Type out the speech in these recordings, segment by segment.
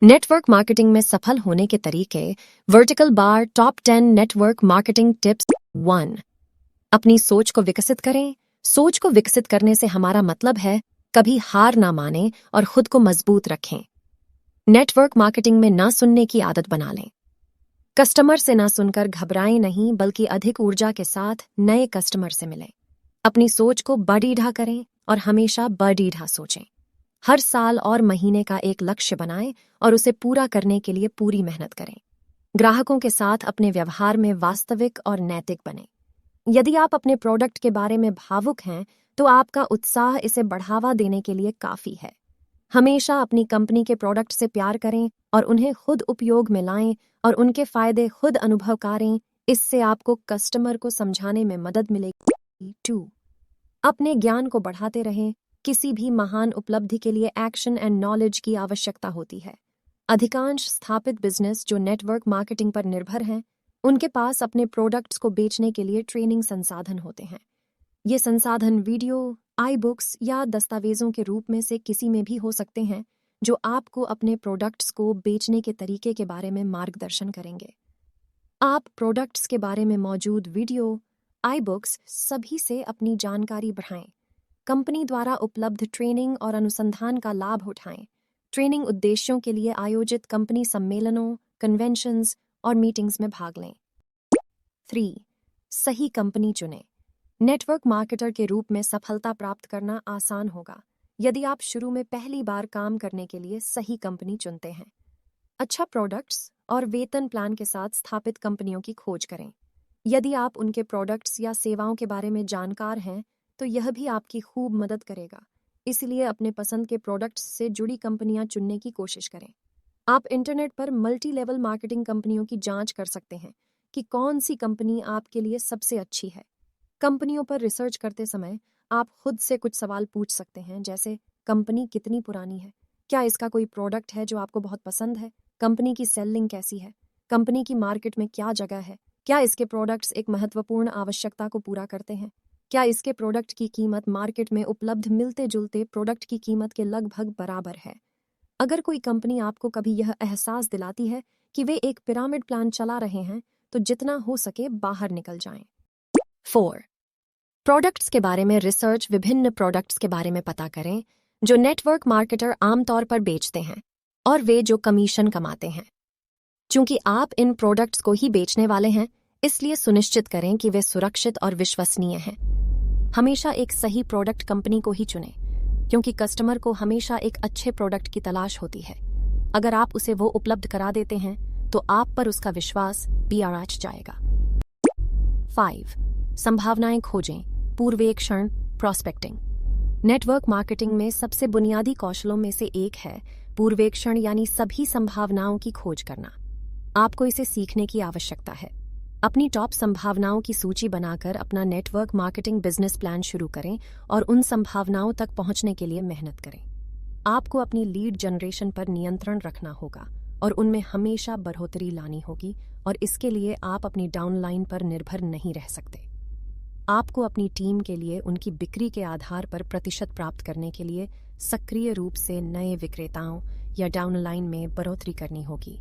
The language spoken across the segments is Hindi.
नेटवर्क मार्केटिंग में सफल होने के तरीके। Vertical bar top 10 network marketing tips. 1. अपनी सोच को विकसित करें। सोच को विकसित करने से हमारा मतलब है कभी हार ना माने और खुद को मजबूत रखें। नेटवर्क मार्केटिंग में ना सुनने की आदत बना लें। कस्टमर से ना सुनकर घबराएं नहीं, बल्कि अधिक ऊर्जा के साथ नए कस्टमर से मिलें। अपनी सोच को बड़ीढ़ा करें और हमेशा बड़ीढ़ा सोचें। हर साल और महीने का एक लक्ष्य बनाएं और उसे पूरा करने के लिए पूरी मेहनत करें। ग्राहकों के साथ अपने व्यवहार में वास्तविक और नैतिक बनें। यदि आप अपने प्रोडक्ट के बारे में भावुक हैं, तो आपका उत्साह इसे बढ़ावा देने के लिए काफी है। हमेशा अपनी कंपनी के प्रोडक्ट से प्यार करें और उन्हें खुद उपयोग में लाएं और उनके फायदे खुद अनुभव करें। इससे आपको कस्टमर को समझाने में मदद मिलेगी। 2. अपने ज्ञान को बढ़ाते रहें। किसी भी महान उपलब्धि के लिए एक्शन एंड नॉलेज की आवश्यकता होती है। अधिकांश स्थापित बिजनेस जो नेटवर्क मार्केटिंग पर निर्भर हैं, उनके पास अपने प्रोडक्ट्स को बेचने के लिए ट्रेनिंग संसाधन होते हैं। ये संसाधन वीडियो, आई बुक्स या दस्तावेजों के रूप में से किसी में भी हो सकते हैं, जो आपको अपने प्रोडक्ट्स को बेचने के तरीके के बारे में मार्गदर्शन करेंगे। आप प्रोडक्ट्स के बारे में मौजूद वीडियो, आई बुक्स सभी से अपनी जानकारी बढ़ाएं। कंपनी द्वारा उपलब्ध ट्रेनिंग और अनुसंधान का लाभ उठाएं। ट्रेनिंग उद्देश्यों के लिए आयोजित कंपनी सम्मेलनों, कन्वेंशंस और मीटिंग्स में भाग लें। 3. सही कंपनी चुनें। नेटवर्क मार्केटर के रूप में सफलता प्राप्त करना आसान होगा यदि आप शुरू में पहली बार काम करने के लिए सही कंपनी चुनते हैं। अच्छा प्रोडक्ट्स और वेतन प्लान के साथ स्थापित कंपनियों की खोज करें। यदि आप उनके प्रोडक्ट्स या सेवाओं के बारे में जानकार हैं, तो यह भी आपकी खूब मदद करेगा। इसलिए अपने पसंद के प्रोडक्ट्स से जुड़ी कंपनियां चुनने की कोशिश करें। आप इंटरनेट पर मल्टी लेवल मार्केटिंग कंपनियों की जांच कर सकते हैं कि कौन सी कंपनी आपके लिए सबसे अच्छी है। कंपनियों पर रिसर्च करते समय आप खुद से कुछ सवाल पूछ सकते हैं, जैसे कंपनी कितनी पुरानी है, क्या इसका कोई प्रोडक्ट है जो आपको बहुत पसंद है, कंपनी की सेलिंग कैसी है, कंपनी की मार्केट में क्या जगह है, क्या इसके प्रोडक्ट्स एक महत्वपूर्ण आवश्यकता को पूरा करते हैं, क्या इसके प्रोडक्ट की कीमत मार्केट में उपलब्ध मिलते जुलते प्रोडक्ट की कीमत के लगभग बराबर है। अगर कोई कंपनी आपको कभी यह एहसास दिलाती है कि वे एक पिरामिड प्लान चला रहे हैं, तो जितना हो सके बाहर निकल जाएं। 4. प्रोडक्ट्स के बारे में रिसर्च। विभिन्न प्रोडक्ट्स के बारे में पता करें जो नेटवर्क मार्केटर आमतौर पर बेचते हैं और वे जो कमीशन कमाते हैं। चूंकि आप इन प्रोडक्ट्स को ही बेचने वाले हैं, इसलिए सुनिश्चित करें कि वे सुरक्षित और विश्वसनीय हैं। हमेशा एक सही प्रोडक्ट कंपनी को ही चुनें, क्योंकि कस्टमर को हमेशा एक अच्छे प्रोडक्ट की तलाश होती है। अगर आप उसे वो उपलब्ध करा देते हैं, तो आप पर उसका विश्वास बढ़ जाएगा। 5. संभावनाएं खोजें। पूर्वेक्षण, प्रोस्पेक्टिंग। नेटवर्क मार्केटिंग में सबसे बुनियादी कौशलों में से एक है पूर्वेक्षण, यानी सभी संभावनाओं की खोज करना। आपको इसे सीखने की आवश्यकता है। अपनी टॉप संभावनाओं की सूची बनाकर अपना नेटवर्क मार्केटिंग बिजनेस प्लान शुरू करें और उन संभावनाओं तक पहुंचने के लिए मेहनत करें। आपको अपनी लीड जनरेशन पर नियंत्रण रखना होगा और उनमें हमेशा बढ़ोतरी लानी होगी, और इसके लिए आप अपनी डाउनलाइन पर निर्भर नहीं रह सकते। आपको अपनी टीम के लिए उनकी बिक्री के आधार पर प्रतिशत प्राप्त करने के लिए सक्रिय रूप से नए विक्रेताओं या डाउनलाइन में बढ़ोतरी करनी होगी।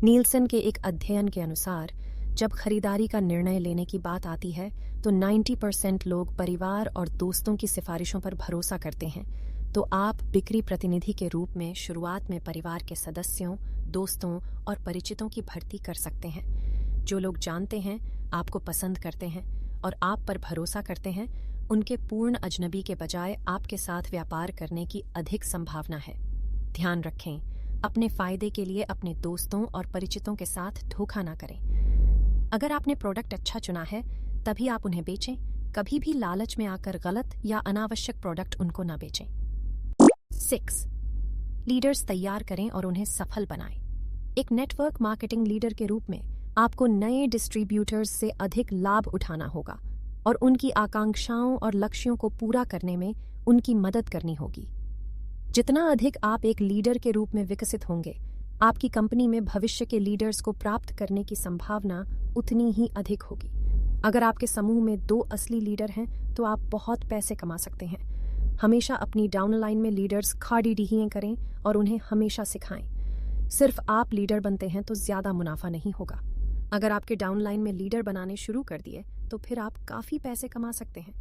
नीलसन के एक अध्ययन के अनुसार जब खरीदारी का निर्णय लेने की बात आती है, तो 90% लोग परिवार और दोस्तों की सिफारिशों पर भरोसा करते हैं। तो आप बिक्री प्रतिनिधि के रूप में शुरुआत में परिवार के सदस्यों, दोस्तों और परिचितों की भर्ती कर सकते हैं। जो लोग जानते हैं, आपको पसंद करते हैं और आप पर भरोसा करते हैं, उनके पूर्ण अजनबी के बजाय आपके साथ व्यापार करने की अधिक संभावना है। ध्यान रखें, अपने फायदे के लिए अपने दोस्तों और परिचितों के साथ धोखा न करें। अगर आपने प्रोडक्ट अच्छा चुना है, तभी आप उन्हें बेचें। कभी भी लालच में आकर गलत या अनावश्यक प्रोडक्ट उनको न बेचें। 6. लीडर्स तैयार करें और उन्हें सफल बनाएं। एक नेटवर्क मार्केटिंग लीडर के रूप में आपको नए डिस्ट्रीब्यूटर्स से अधिक लाभ उठाना होगा और उनकी आकांक्षाओं और लक्ष्यों को पूरा करने में उनकी मदद करनी होगी। जितना अधिक आप एक लीडर के रूप में विकसित होंगे, आपकी कंपनी में भविष्य के लीडर्स को प्राप्त करने की संभावना उतनी ही अधिक होगी। अगर आपके समूह में 2 असली लीडर हैं, तो आप बहुत पैसे कमा सकते हैं। हमेशा अपनी डाउनलाइन में लीडर्स खाड़ी डीहियां करें और उन्हें हमेशा सिखाएं। सिर्फ आप लीडर बनते हैं तो ज्यादा मुनाफा नहीं होगा। अगर आपके डाउनलाइन में लीडर बनाने शुरू कर दिए तो फिर आप काफी पैसे कमा सकते हैं।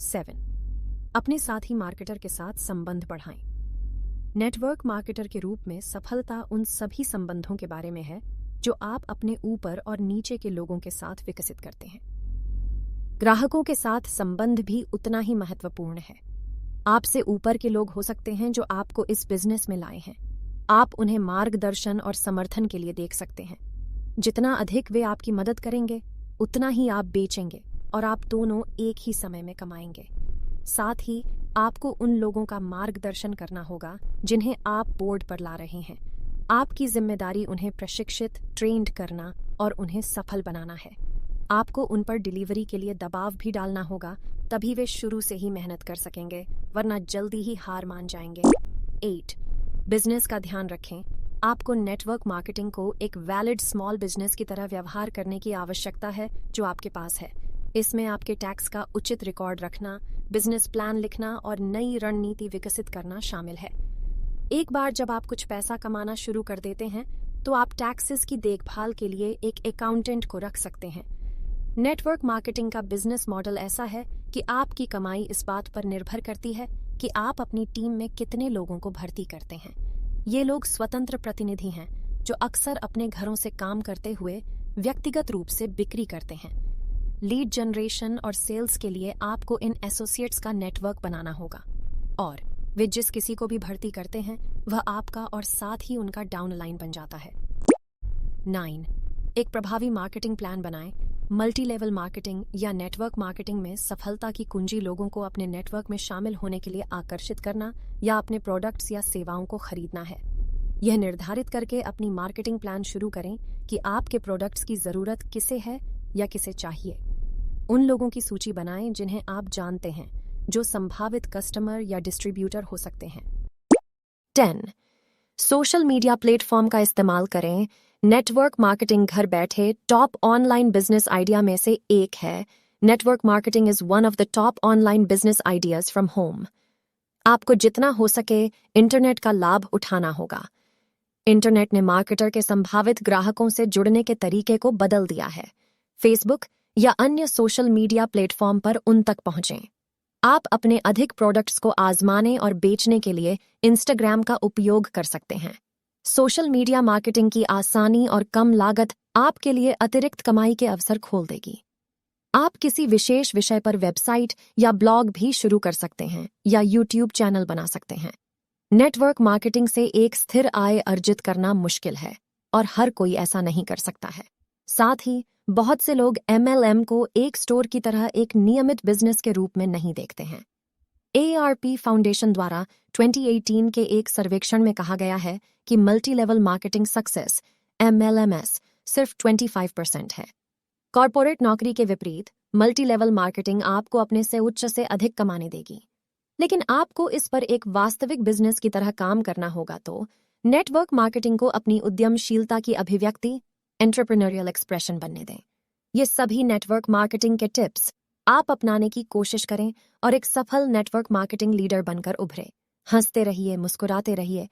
7. अपने साथी मार्केटर के साथ संबंध बढ़ाएं। नेटवर्क मार्केटर के रूप में सफलता उन सभी संबंधों के बारे में है जो आप अपने ऊपर और नीचे के लोगों के साथ विकसित करते हैं। ग्राहकों के साथ संबंध भी उतना ही महत्वपूर्ण है। आपसे ऊपर के लोग हो सकते हैं जो आपको इस बिजनेस में लाए हैं। आप उन्हें मार्गदर्शन और समर्थन के लिए देख सकते हैं। जितना अधिक वे आपकी मदद करेंगे उतना ही आप बेचेंगे और आप दोनों एक ही समय में कमाएंगे। साथ ही आपको उन लोगों का मार्गदर्शन करना होगा जिन्हें आप बोर्ड पर ला रहे हैं। आपकी जिम्मेदारी उन्हें प्रशिक्षित, ट्रेंड करना और उन्हें सफल बनाना है। आपको उन पर डिलीवरी के लिए दबाव भी डालना होगा, तभी वे शुरू से ही मेहनत कर सकेंगे, वरना जल्दी ही हार मान जाएंगे। 8. बिजनेस का ध्यान रखें। आपको नेटवर्क मार्केटिंग को एक वैलिड स्मॉल बिजनेस की तरह व्यवहार करने की आवश्यकता है जो आपके पास है। इसमें आपके टैक्स का उचित रिकॉर्ड रखना, बिजनेस प्लान लिखना और नई रणनीति विकसित करना शामिल है। एक बार जब आप कुछ पैसा कमाना शुरू कर देते हैं तो आप टैक्सेस की देखभाल के लिए एक अकाउंटेंट को रख सकते हैं। नेटवर्क मार्केटिंग का बिजनेस मॉडल ऐसा है कि आपकी कमाई इस बात पर निर्भर करती है कि आप अपनी टीम में कितने लोगों को भर्ती करते हैं। ये लोग स्वतंत्र प्रतिनिधि हैं जो अक्सर अपने घरों से काम करते हुए व्यक्तिगत रूप से बिक्री करते हैं। लीड जनरेशन और सेल्स के लिए आपको इन एसोसिएट्स का नेटवर्क बनाना होगा और वे जिस किसी को भी भर्ती करते हैं वह आपका और साथ ही उनका डाउनलाइन बन जाता है। 9. एक प्रभावी मार्केटिंग प्लान बनाएं। मल्टी लेवल मार्केटिंग या नेटवर्क मार्केटिंग में सफलता की कुंजी लोगों को अपने नेटवर्क में शामिल होने के लिए आकर्षित करना या अपने प्रोडक्ट्स या सेवाओं को खरीदना है। यह निर्धारित करके अपनी मार्केटिंग प्लान शुरू करें कि आपके प्रोडक्ट्स की जरूरत किसे है या किसे चाहिए। उन लोगों की सूची बनाएं जिन्हें आप जानते हैं, जो संभावित कस्टमर या डिस्ट्रीब्यूटर हो सकते हैं। 10. सोशल मीडिया प्लेटफॉर्म का इस्तेमाल करें। नेटवर्क मार्केटिंग घर बैठे टॉप ऑनलाइन बिजनेस आइडिया में से एक है। Network marketing is one of the top online business ideas from home. आपको जितना हो सके इंटरनेट का लाभ उठाना होगा। इंटरनेट ने मार्केटर के संभावित ग्राहकों से जुड़ने के तरीके को बदल दिया है। फेसबुक या अन्य सोशल मीडिया प्लेटफॉर्म पर उन तक पहुंचें। आप अपने अधिक प्रोडक्ट्स को आजमाने और बेचने के लिए इंस्टाग्राम का उपयोग कर सकते हैं। सोशल मीडिया मार्केटिंग की आसानी और कम लागत आपके लिए अतिरिक्त कमाई के अवसर खोल देगी। आप किसी विशेष विषय पर वेबसाइट या ब्लॉग भी शुरू कर सकते हैं या यूट्यूब चैनल बना सकते हैं। नेटवर्क मार्केटिंग से एक स्थिर आय अर्जित करना मुश्किल है और हर कोई ऐसा नहीं कर सकता है। साथ ही बहुत से लोग MLM को एक स्टोर की तरह एक नियमित बिजनेस के रूप में नहीं देखते हैं। AARP फाउंडेशन द्वारा 2018 के एक सर्वेक्षण में कहा गया है कि multi level marketing success MLMS सिर्फ 25% है। कॉर्पोरेट नौकरी के विपरीत मल्टी लेवल मार्केटिंग आपको अपने से उच्च से अधिक कमाने देगी, लेकिन आपको इस पर एक वास्तविक बिजनेस की तरह काम करना होगा। तो नेटवर्क मार्केटिंग को अपनी उद्यमशीलता की अभिव्यक्ति, एंटरप्रेन्योरियल एक्सप्रेशन बनने दें। ये सभी नेटवर्क मार्केटिंग के टिप्स आप अपनाने की कोशिश करें और एक सफल नेटवर्क मार्केटिंग लीडर बनकर उभरे। हंसते रहिए, मुस्कुराते रहिए